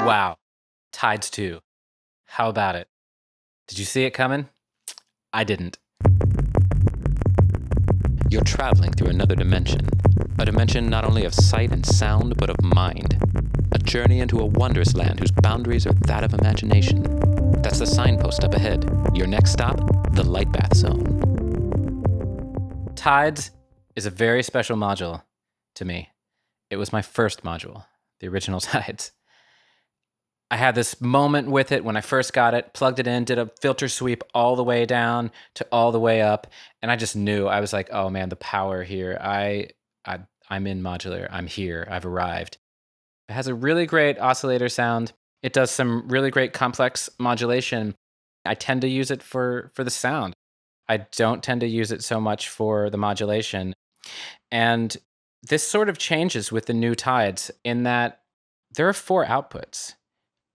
Wow. Tides 2. How about it? Did you see it coming? I didn't. You're traveling through another dimension. A dimension not only of sight and sound, but of mind. A journey into a wondrous land whose boundaries are that of imagination. That's the signpost up ahead. Your next stop, the Lightbath Zone. Tides is a very special module to me. It was my first module, the original Tides. I had this moment with it when I first got it, plugged it in, did a filter sweep all the way down to all the way up, and I just knew. I was like, oh man, the power here. I'm in modular. I'm here. I've arrived. It has a really great oscillator sound. It does some really great complex modulation. I tend to use it for the sound. I don't tend to use it so much for the modulation. And this sort of changes with the new Tides in that there are 4 outputs.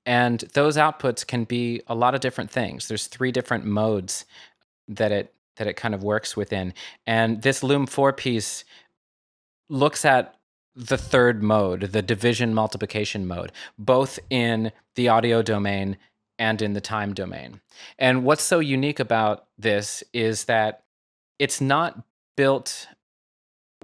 And those outputs can be a lot of different things. There's 3 different modes that it kind of works within. And this Loom 4 piece looks at the 3rd mode, the division multiplication mode, both in the audio domain and in the time domain. And what's so unique about this is that it's not built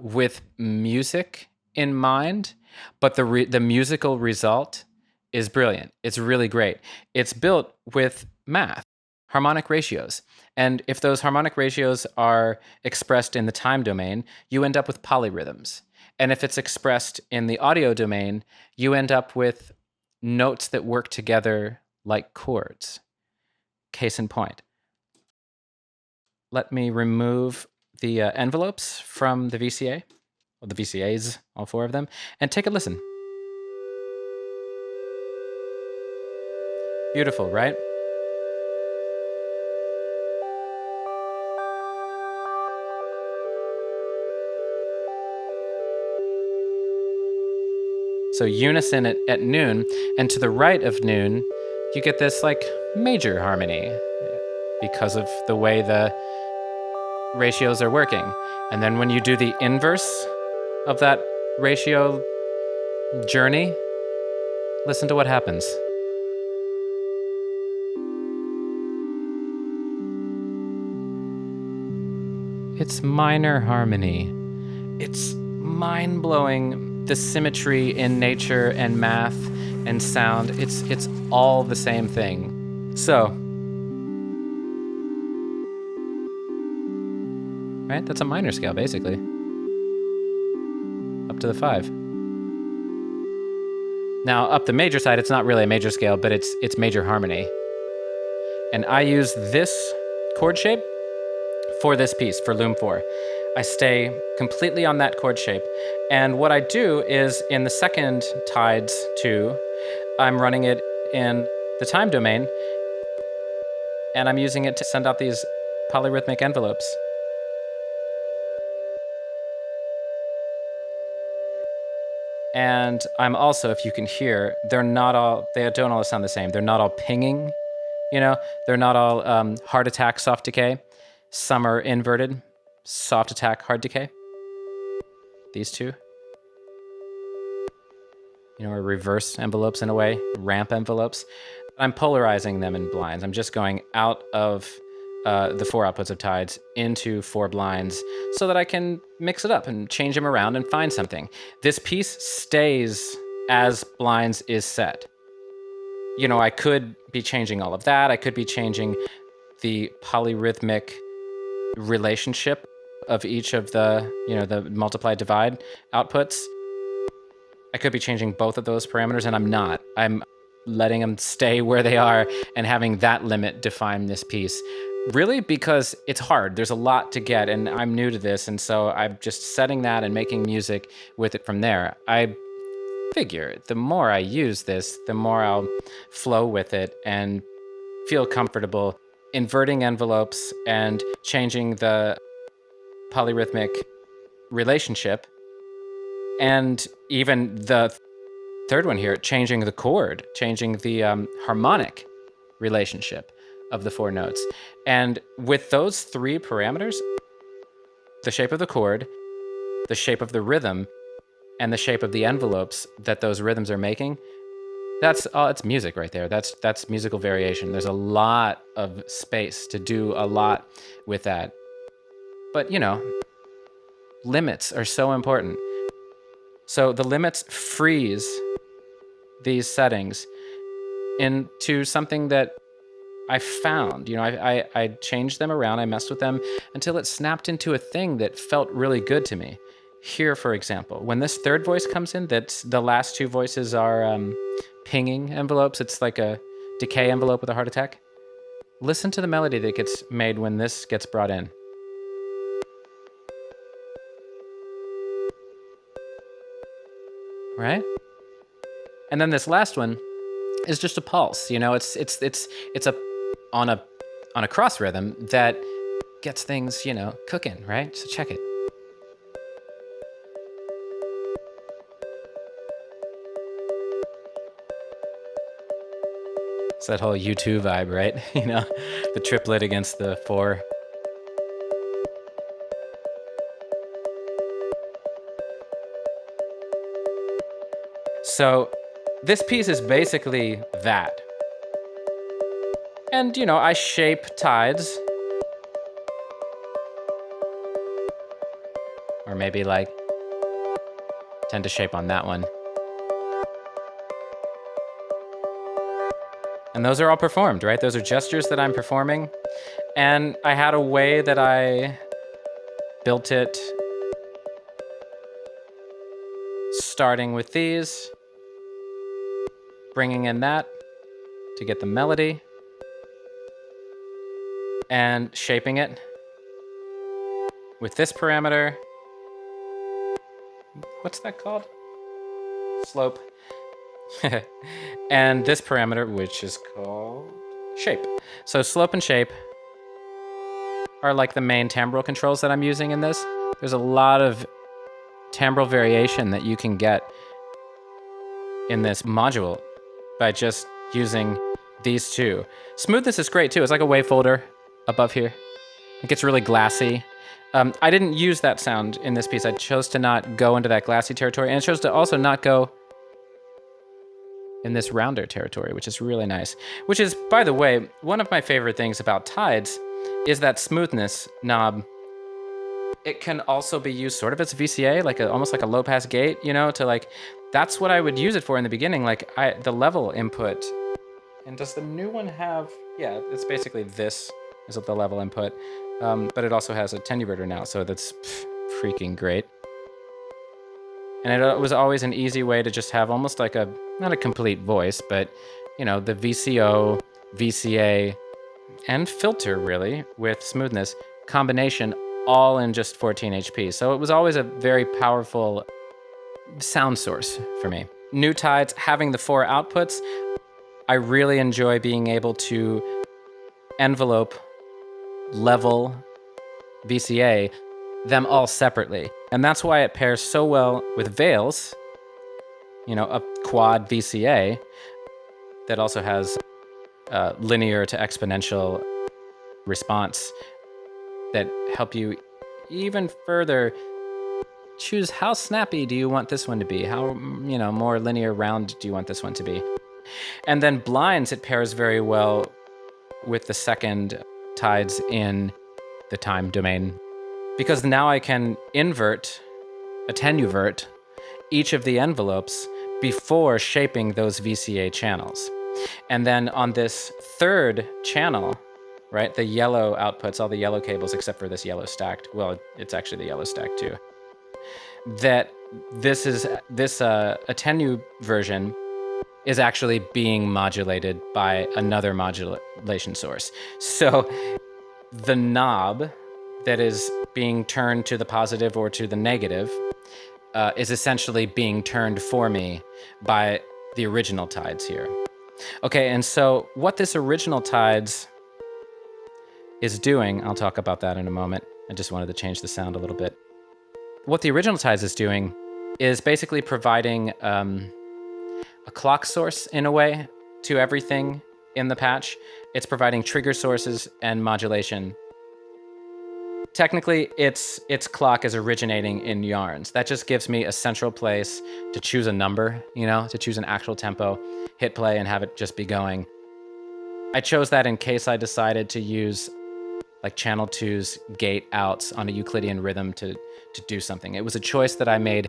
with music in mind, but the musical result is brilliant. It's really great. It's built with math, harmonic ratios. And if those harmonic ratios are expressed in the time domain, you end up with polyrhythms. And if it's expressed in the audio domain, you end up with notes that work together like chords. Case in point. Let me remove the envelopes from the VCA, or the VCAs, all 4 of them, and take a listen. Beautiful, right? So unison at noon, and to the right of noon, you get this like major harmony because of the way the ratios are working. And then when you do the inverse of that ratio journey, listen to what happens. It's minor harmony. It's mind-blowing, the symmetry in nature and math and sound. It's all the same thing. So, right? That's a minor scale, basically. Up to the 5. Now, up the major side, it's not really a major scale, but it's major harmony. And I use this chord shape for this piece, for Loom 4. I stay completely on that chord shape. And what I do is, in the second Tides 2, I'm running it in the time domain, and I'm using it to send out these polyrhythmic envelopes. And I'm also, if you can hear, they don't all sound the same. They're not all pinging, They're not all hard attack, soft decay. Some are inverted, soft attack, hard decay. These 2. Are reverse envelopes in a way, ramp envelopes. I'm polarizing them in blinds. I'm just going out of the 4 outputs of Tides into 4 blinds so that I can mix it up and change them around and find something. This piece stays as blinds is set. I could be changing all of that. I could be changing the polyrhythmic relationship of each of the, the multiply divide outputs. I could be changing both of those parameters, and I'm not. I'm letting them stay where they are and having that limit define this piece. Really, because it's hard. There's a lot to get, and I'm new to this, and so I'm just setting that and making music with it from there. I figure the more I use this, the more I'll flow with it and feel comfortable inverting envelopes and changing the polyrhythmic relationship. And even the 3rd one here, changing the chord, changing the harmonic relationship of the 4 notes. And with those 3 parameters, the shape of the chord, the shape of the rhythm, and the shape of the envelopes that those rhythms are making, That's it's music right there. That's musical variation. There's a lot of space to do a lot with that. But, limits are so important. So the limits freeze these settings into something that I found. I changed them around, I messed with them until it snapped into a thing that felt really good to me. Here, for example, when this third voice comes in, that's the last two voices are pinging envelopes. It's like a decay envelope with a heart attack. Listen to the melody that gets made when this gets brought in. Right? And then this last one is just a pulse. It's on a cross rhythm that gets things, cooking, right? So check it. It's that whole U2 vibe, right? The triplet against the four. So this piece is basically that. And, I shape tides. Or maybe tend to shape on that one. And those are all performed, right? Those are gestures that I'm performing. And I had a way that I built it, starting with these, bringing in that to get the melody, and shaping it with this parameter. What's that called? Slope. And this parameter, which is called shape. So slope and shape are like the main timbral controls that I'm using in this. There's a lot of timbral variation that you can get in this module by just using these two. Smoothness is great too. It's like a wave folder above here. It gets really glassy. I didn't use that sound in this piece. I chose to not go into that glassy territory, and I chose to also not go in this rounder territory, which is really nice. Which is, by the way, one of my favorite things about tides is that smoothness knob. It can also be used sort of as a VCA, almost like a low pass gate, that's what I would use it for in the beginning, the level input. And does the new one have, yeah, it's basically this is the level input, but it also has a tenuverter now, so that's freaking great. And it was always an easy way to just have almost like not a complete voice, but, the VCO, VCA, and filter, really, with smoothness combination, all in just 14 HP. So it was always a very powerful sound source for me. New tides, having the 4 outputs, I really enjoy being able to envelope, level, VCA, them all separately. And that's why it pairs so well with Veils, a quad VCA that also has linear to exponential response that help you even further choose how snappy do you want this one to be, how more linear round do you want this one to be. And then blinds, it pairs very well with the second tides in the time domain, because now I can attenuvert each of the envelopes before shaping those VCA channels. And then on this third channel, right, the yellow outputs, all the yellow cables except for this yellow stacked, well, it's actually the yellow stack too, that this attenu version is actually being modulated by another modulation source. So the knob that is being turned to the positive or to the negative is essentially being turned for me by the original tides here. Okay, and so what this original tides is doing, I'll talk about that in a moment. I just wanted to change the sound a little bit. What the original tides is doing is basically providing a clock source in a way to everything in the patch. It's providing trigger sources and modulation technically its clock is originating in yarns. That just gives me a central place to choose a number, to choose an actual tempo, hit play, and have it just be going. I chose that in case I decided to use like channel 2's gate outs on a Euclidean rhythm to do something. It was a choice that I made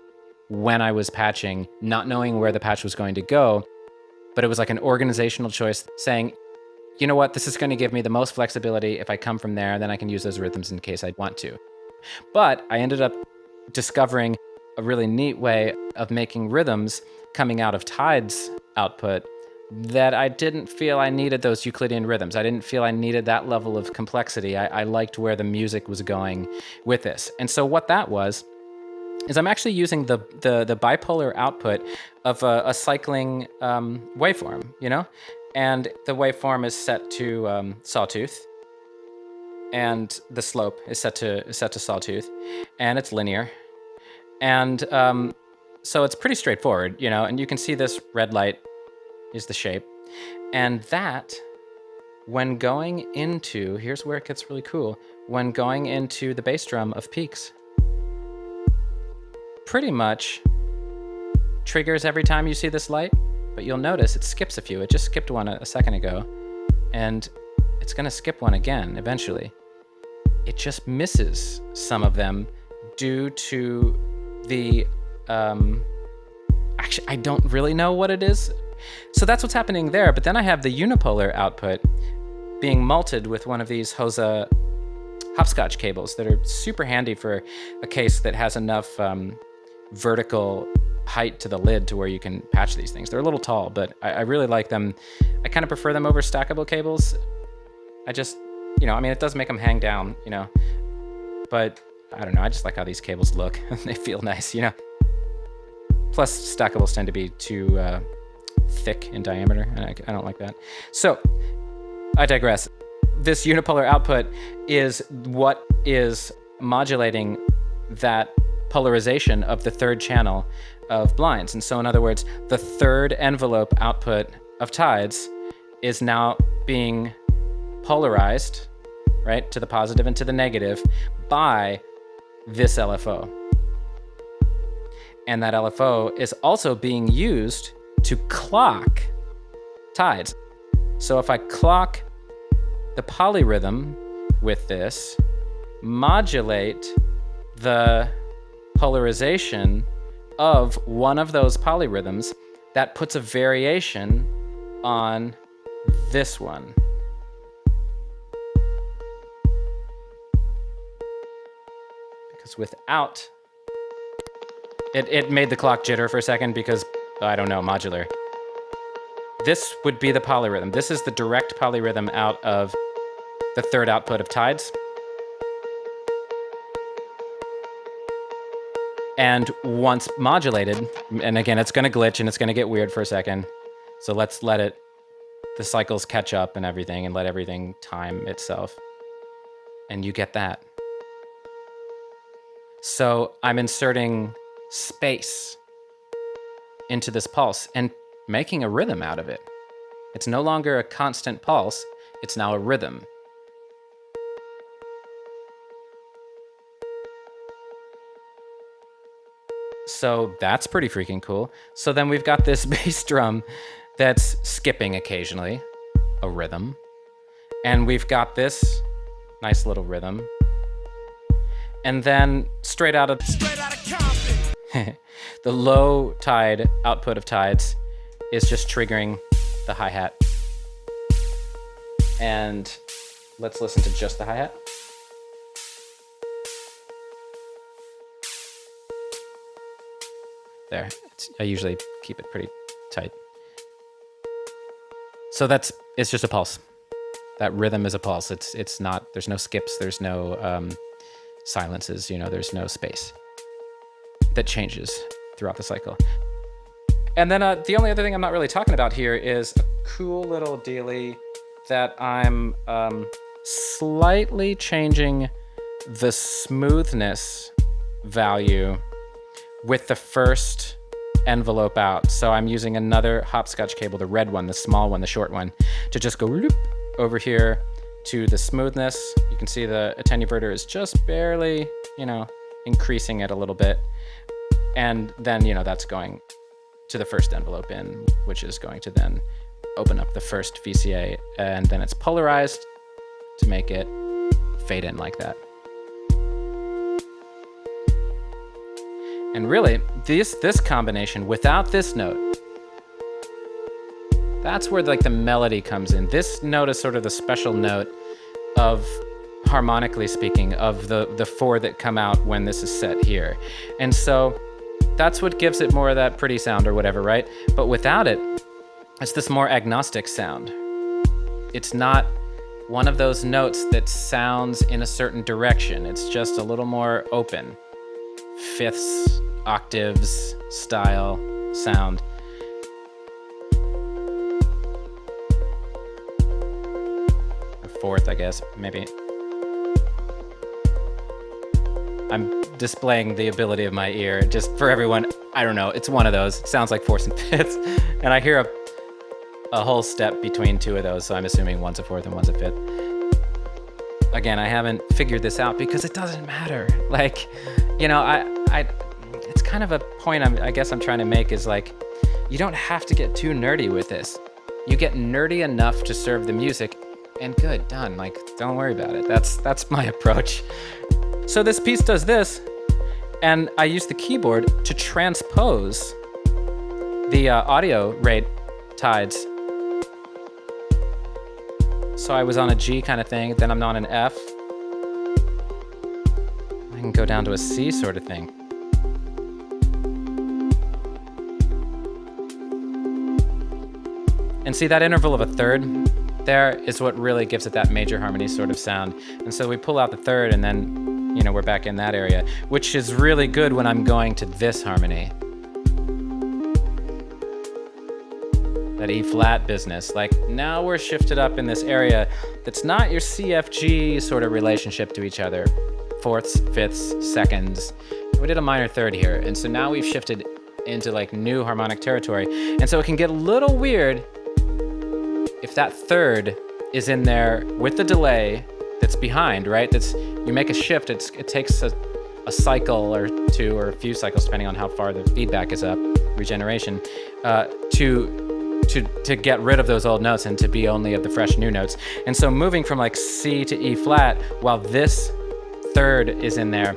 when I was patching, not knowing where the patch was going to go, but it was like an organizational choice saying, you know what, this is going to give me the most flexibility. If I come from there, then I can use those rhythms in case I want to. But I ended up discovering a really neat way of making rhythms coming out of Tide's output that I didn't feel I needed those Euclidean rhythms. I didn't feel I needed that level of complexity. I liked where the music was going with this. And so what that was is I'm actually using the bipolar output of a cycling waveform, And the waveform is set to sawtooth, and the slope is set to sawtooth, and it's linear, and so it's pretty straightforward, And you can see this red light is the shape, and that, when going into, here's where it gets really cool, when going into the bass drum of peaks, pretty much triggers every time you see this light. But you'll notice it skips a few. It just skipped one a second ago, and it's going to skip one again eventually. It just misses some of them due to the... actually, I don't really know what it is. So that's what's happening there. But then I have the unipolar output being malted with one of these Hosa hopscotch cables that are super handy for a case that has enough vertical height to the lid to where you can patch these things. They're a little tall, but I really like them. I kind of prefer them over stackable cables. I just, it does make them hang down, but I don't know. I just like how these cables look. They feel nice, Plus, stackables tend to be too thick in diameter, and I don't like that. So, I digress. This unipolar output is what is modulating that polarization of the third channel of blinds. And so in other words, the third envelope output of Tides is now being polarized, right, to the positive and to the negative by this LFO. And that LFO is also being used to clock Tides. So if I clock the polyrhythm with this, modulate the polarization of one of those polyrhythms, that puts a variation on this one. Because without... It made the clock jitter for a second because, I don't know, modular. This would be the polyrhythm. This is the direct polyrhythm out of the third output of Tides. And once modulated, and again, it's going to glitch and it's going to get weird for a second. So let's let the cycles catch up and everything, and let everything time itself. And you get that. So I'm inserting space into this pulse and making a rhythm out of it. It's no longer a constant pulse, it's now a rhythm. So that's pretty freaking cool. So then we've got this bass drum that's skipping occasionally, a rhythm. And we've got this nice little rhythm. And then straight out of the low tide output of Tides is just triggering the hi-hat. And let's listen to just the hi-hat. There, I usually keep it pretty tight. So it's just a pulse. That rhythm is a pulse. It's not, there's no skips, there's no silences, there's no space that changes throughout the cycle. And then the only other thing I'm not really talking about here is a cool little dealie that I'm slightly changing the smoothness value with the first envelope out. So I'm using another hopscotch cable, the red one, the small one, the short one, to just go over here to the smoothness. You can see the attenuverter is just barely, increasing it a little bit. And then, that's going to the first envelope in, which is going to then open up the first VCA, and then it's polarized to make it fade in like that. And really, this combination without this note, that's where like the melody comes in. This note is sort of the special note of, harmonically speaking, of the four that come out when this is set here. And so that's what gives it more of that pretty sound or whatever, right? But without it, it's this more agnostic sound. It's not one of those notes that sounds in a certain direction. It's just a little more open. Fifths, octaves, style, sound. A fourth, I guess, maybe. I'm displaying the ability of my ear just for everyone. I don't know. It's one of those. It sounds like fourths and fifths. And I hear a whole step between two of those, so I'm assuming one's a fourth and one's a fifth. Again, I haven't figured this out because it doesn't matter. Like, it's kind of a point I guess I'm trying to make is like, you don't have to get too nerdy with this. You get nerdy enough to serve the music, and good, done. Like, don't worry about it. That's my approach. So this piece does this, and I use the keyboard to transpose the audio rate tides. So I was on a G kind of thing, then I'm on an F. I can go down to a C sort of thing. And see that interval of a third there is what really gives it that major harmony sort of sound. And so we pull out the third and then, we're back in that area, which is really good when I'm going to this harmony. That E flat business. Like now we're shifted up in this area that's not your CFG sort of relationship to each other. Fourths, fifths, seconds. We did a minor third here. And so now we've shifted into like new harmonic territory. And so it can get a little weird if that third is in there with the delay that's behind, right? You make a shift, it takes a cycle or two or a few cycles, depending on how far the feedback is up, regeneration, to get rid of those old notes and to be only of the fresh new notes. And so moving from like C to E flat while this third is in there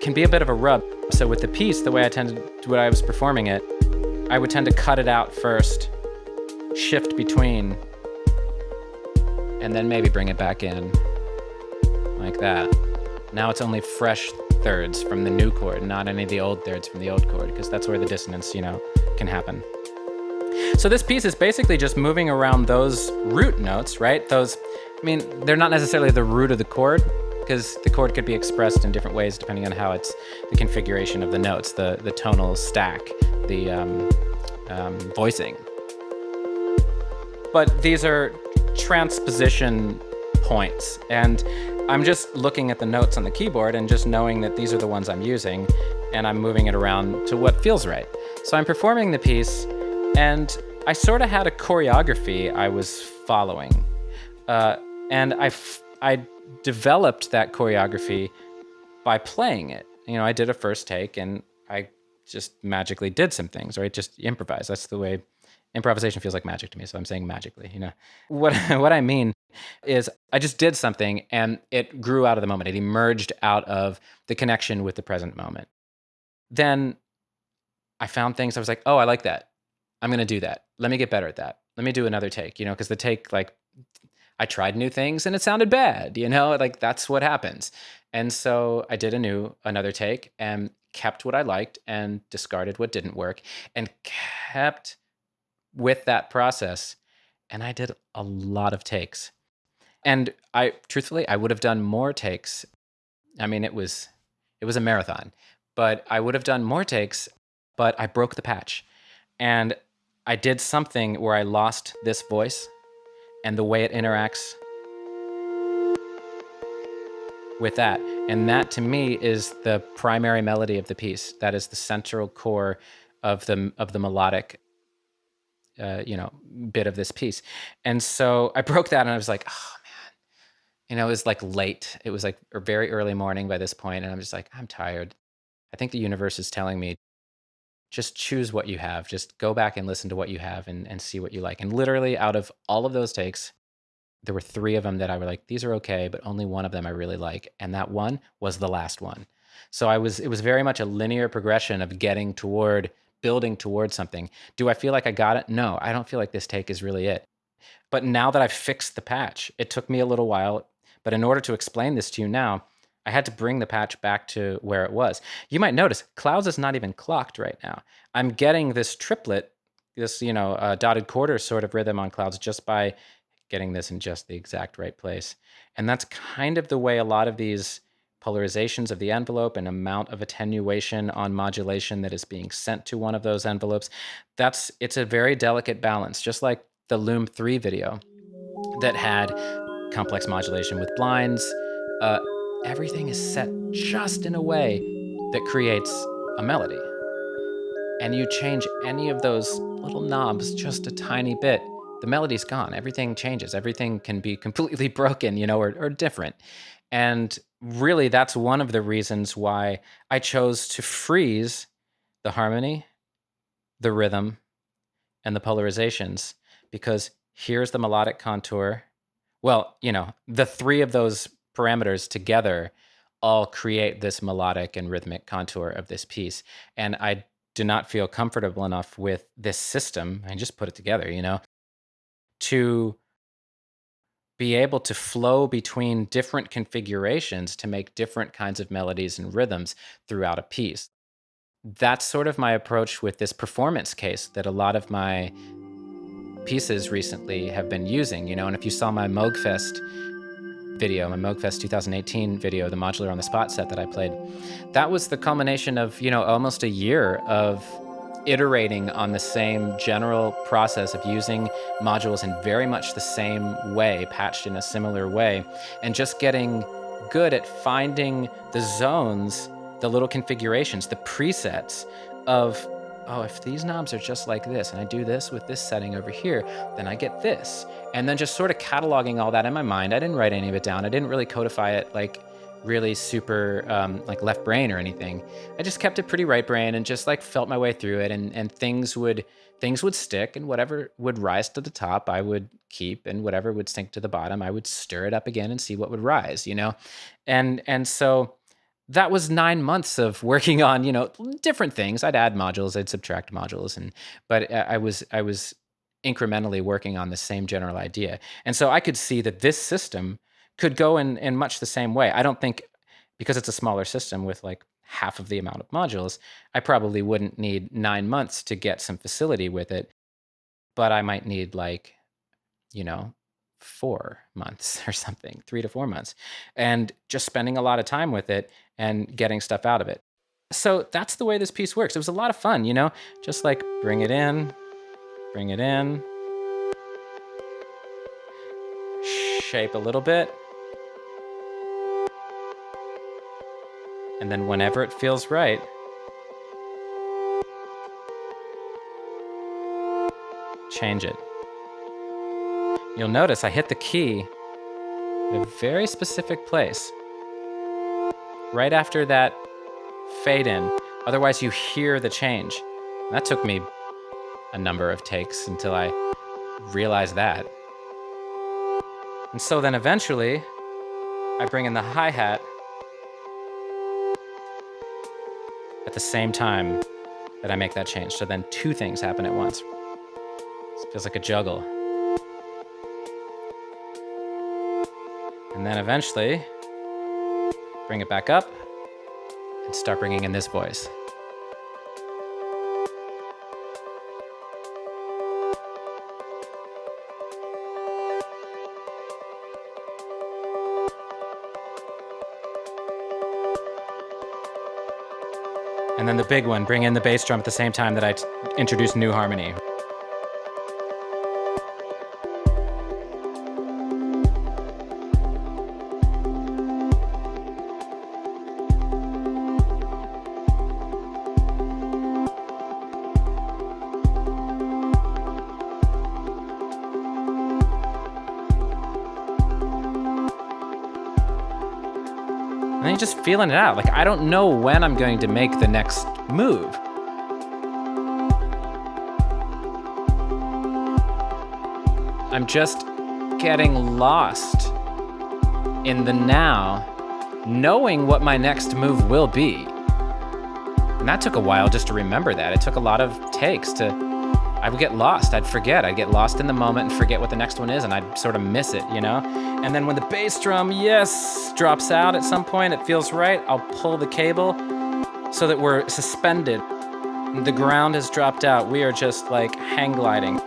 can be a bit of a rub. So with the piece, the way I was performing it, I would tend to cut it out first, shift between, and then maybe bring it back in like that. Now it's only fresh thirds from the new chord, not any of the old thirds from the old chord, because that's where the dissonance, can happen. So this piece is basically just moving around those root notes, right? They're not necessarily the root of the chord, because the chord could be expressed in different ways depending on how it's the configuration of the notes, the tonal stack, the voicing. But these are transposition points, and I'm just looking at the notes on the keyboard and just knowing that these are the ones I'm using, and I'm moving it around to what feels right. So I'm performing the piece, and I sort of had a choreography I was following, and I developed that choreography by playing it. I did a first take, and I just magically did some things, right? Just improvise. That's the way improvisation feels like magic to me, so I'm saying magically, What I mean is I just did something and it grew out of the moment. It emerged out of the connection with the present moment. Then I found things I was like, oh, I like that. I'm going to do that. Let me get better at that. Let me do another take, because the take, like, I tried new things and it sounded bad, like that's what happens. And so I did another take and kept what I liked and discarded what didn't work and kept with that process. And I did a lot of takes. And truthfully, I would have done more takes. It was a marathon, but I would have done more takes, but I broke the patch. And I did something where I lost this voice and the way it interacts with that. And that to me is the primary melody of the piece. That is the central core of the melodic bit of this piece. And so I broke that and I was like, oh man, it was like late. It was like a very early morning by this point, and I'm just like, I'm tired. I think the universe is telling me, just choose what you have. Just go back and listen to what you have and see what you like. And literally, out of all of those takes, there were 3 of them that I were like, these are okay, but only one of them I really like. And that one was the last one. So it was very much a linear progression of building toward something. Do I feel like I got it? No, I don't feel like this take is really it. But now that I've fixed the patch, it took me a little while, but in order to explain this to you now, I had to bring the patch back to where it was. You might notice Clouds is not even clocked right now. I'm getting this triplet, this, dotted quarter sort of rhythm on Clouds just by getting this in just the exact right place. And that's kind of the way a lot of these polarizations of the envelope and amount of attenuation on modulation that is being sent to one of those envelopes, it's a very delicate balance, just like the Loom 3 video that had complex modulation with blinds. Everything is set just in a way that creates a melody. And you change any of those little knobs just a tiny bit, the melody's gone. Everything changes. Everything can be completely broken, or different. And really, that's one of the reasons why I chose to freeze the harmony, the rhythm, and the polarizations, because here's the melodic contour. Well, the 3 of those parameters together all create this melodic and rhythmic contour of this piece. And I do not feel comfortable enough with this system, I just put it together, to be able to flow between different configurations to make different kinds of melodies and rhythms throughout a piece. That's sort of my approach with this performance case that a lot of my pieces recently have been using, and if you saw my Moogfest video, my Moogfest 2018 video, the Modular on the Spot set that I played, that was the culmination of, almost a year of iterating on the same general process of using modules in very much the same way, patched in a similar way, and just getting good at finding the zones, the little configurations, the presets of, oh, if these knobs are just like this, and I do this with this setting over here, then I get this. And then just sort of cataloging all that in my mind. I didn't write any of it down. I didn't really codify it like really super like left brain or anything. I just kept it pretty right brain and just like felt my way through it, and things would stick, and whatever would rise to the top I would keep, and whatever would sink to the bottom I would stir it up again and see what would rise, and so that was 9 months of working on, different things. I'd add modules, I'd subtract modules, but I was incrementally working on the same general idea. And so I could see that this system could go in much the same way. I don't think, because it's a smaller system with like half of the amount of modules, I probably wouldn't need 9 months to get some facility with it, but I might need 4 months or something, 3 to 4 months, and just spending a lot of time with it and getting stuff out of it. So that's the way this piece works. It was a lot of fun, just like bring it in, shape a little bit, and then whenever it feels right, change it. You'll notice I hit the key at a very specific place, right after that fade in. Otherwise, you hear the change. That took me a number of takes until I realized that. And so then eventually, I bring in the hi-hat at the same time that I make that change. So then 2 things happen at once. It feels like a juggle. And then eventually, bring it back up and start bringing in this voice. And then the big one, bring in the bass drum at the same time that I introduce new harmony. then you're just feeling it out. Like, I don't know when I'm going to make the next move. I'm just getting lost in the now, knowing what my next move will be. And that took a while just to remember that. It took a lot of takes to, I would get lost, I'd forget. I'd get lost in the moment and forget what the next one is, and I'd sort of miss it, you know? And then when the bass drum, yes, drops out at some point, it feels right, I'll pull the cable so that we're suspended. The ground has dropped out. We are just like hang gliding.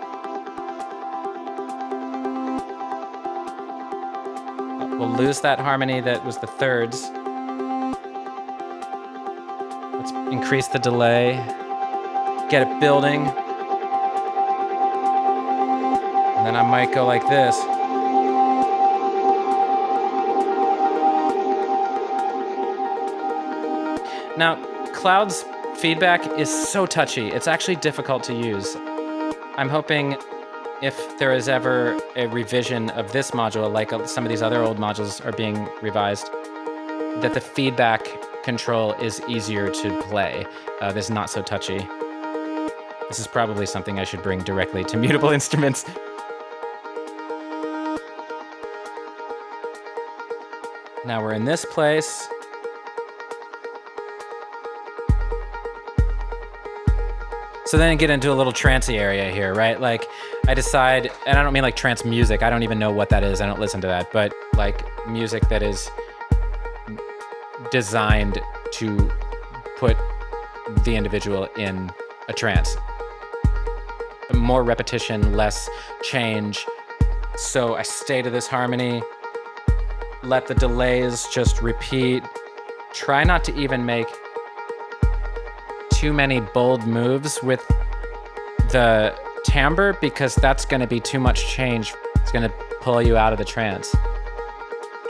We'll lose that harmony that was the thirds. Let's increase the delay, get it building. And then I might go like this. Now, Cloud's feedback is so touchy. It's actually difficult to use. I'm hoping if there is ever a revision of this module, like some of these other old modules are being revised, that the feedback control is easier to play. This is not so touchy. This is probably something I should bring directly to Mutable Instruments. Now we're in this place. So then I get into a little trancey area here, right? Like I decide, and I don't mean like trance music. I don't even know what that is. I don't listen to that, but like music that is designed to put the individual in a trance. More repetition, less change. So I stay to this harmony, let the delays just repeat. Try not to even make too many bold moves with the timbre, because that's going to be too much change. It's going to pull you out of the trance.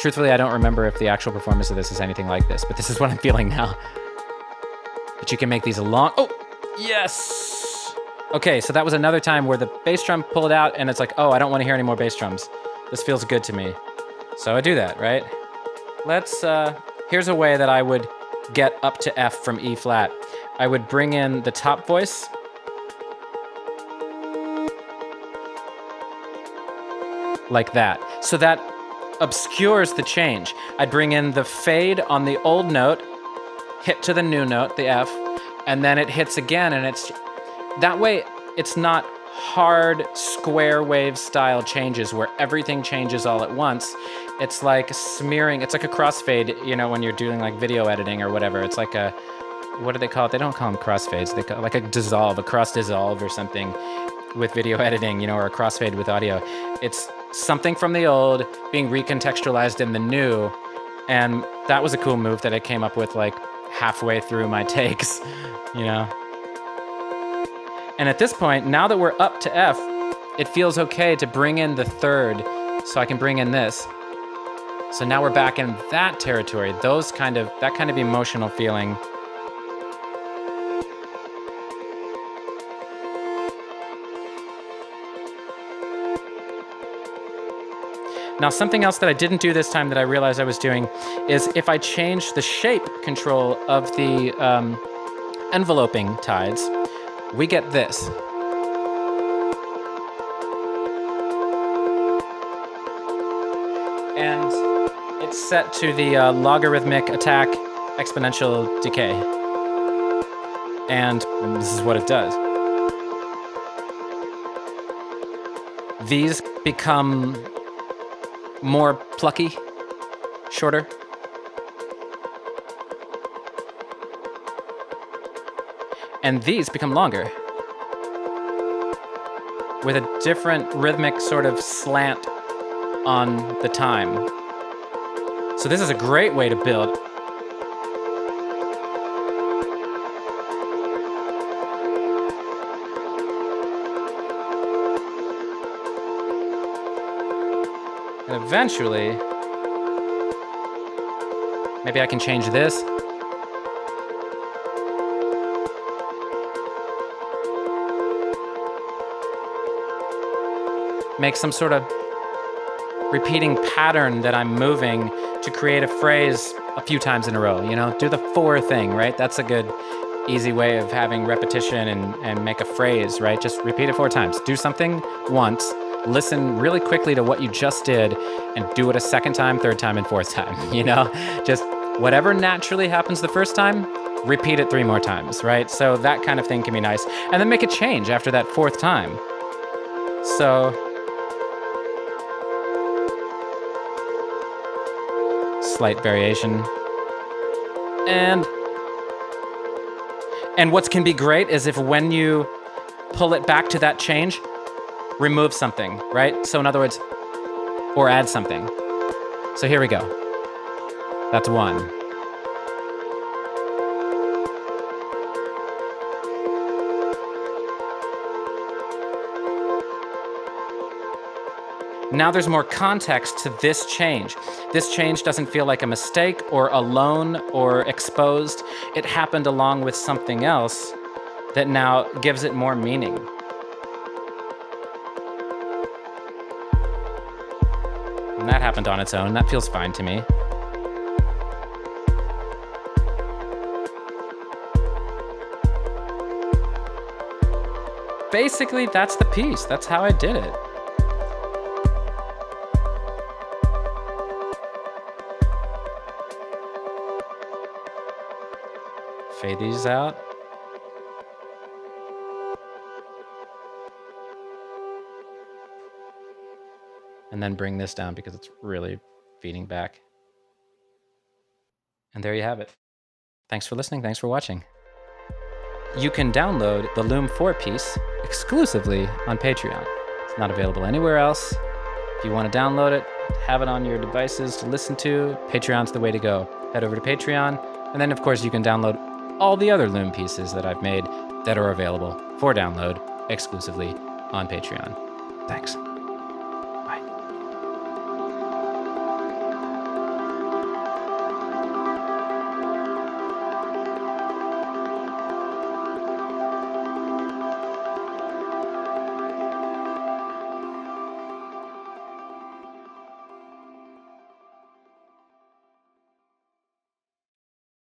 Truthfully, I don't remember if the actual performance of this is anything like this, but this is what I'm feeling now. But you can make these long... Oh, yes! Okay, so that was another time where the bass drum pulled out and it's like, oh, I don't want to hear any more bass drums. This feels good to me. So I do that, right? Here's a way that I would get up to F from E flat. I would bring in the top voice. Like that. So that obscures the change. I'd bring in the fade on the old note, hit to the new note, the F, and then it hits again, and it's... That way, it's not hard square wave style changes where everything changes all at once. It's like smearing, it's like a crossfade, you know, when you're doing like video editing or whatever. It's like a... What do they call it? They don't call them crossfades. They call it like a dissolve, a cross dissolve or something with video editing, you know, or a crossfade with audio. It's something from the old being recontextualized in the new. And that was a cool move that I came up with like halfway through my takes, you know. And at this point, now that we're up to F, it feels okay to bring in the third, so I can bring in this. So now we're back in that territory, that kind of emotional feeling. Now, something else that I didn't do this time that I realized I was doing is if I change the shape control of the enveloping tides, we get this. And it's set to the logarithmic attack exponential decay. And this is what it does. These become more plucky, shorter. And these become longer with a different rhythmic sort of slant on the time. So this is a great way to build. And eventually, maybe I can change this. Make some sort of repeating pattern that I'm moving to create a phrase a few times in a row, you know? Do the 4 thing, right? That's a good, easy way of having repetition and make a phrase, right? Just repeat it 4 times. Do something once, listen really quickly to what you just did, and do it a second time, third time, and fourth time, you know? Just whatever naturally happens the first time, repeat it 3 more times, right? So that kind of thing can be nice. And then make a change after that 4th time. So slight variation. And what can be great is if when you pull it back to that change, remove something, right? So in other words, or add something. So here we go. That's 1. Now there's more context to this change. This change doesn't feel like a mistake or alone or exposed. It happened along with something else that now gives it more meaning. And that happened on its own. That feels fine to me. Basically, that's the piece. That's how I did it. Fade these out. And then bring this down because it's really feeding back. And there you have it. Thanks for listening. Thanks for watching. You can download the Loom 4 piece exclusively on Patreon. It's not available anywhere else. If you want to download it, have it on your devices to listen to, Patreon's the way to go. Head over to Patreon. And then, of course, you can download all the other Loom pieces that I've made that are available for download exclusively on Patreon. Thanks.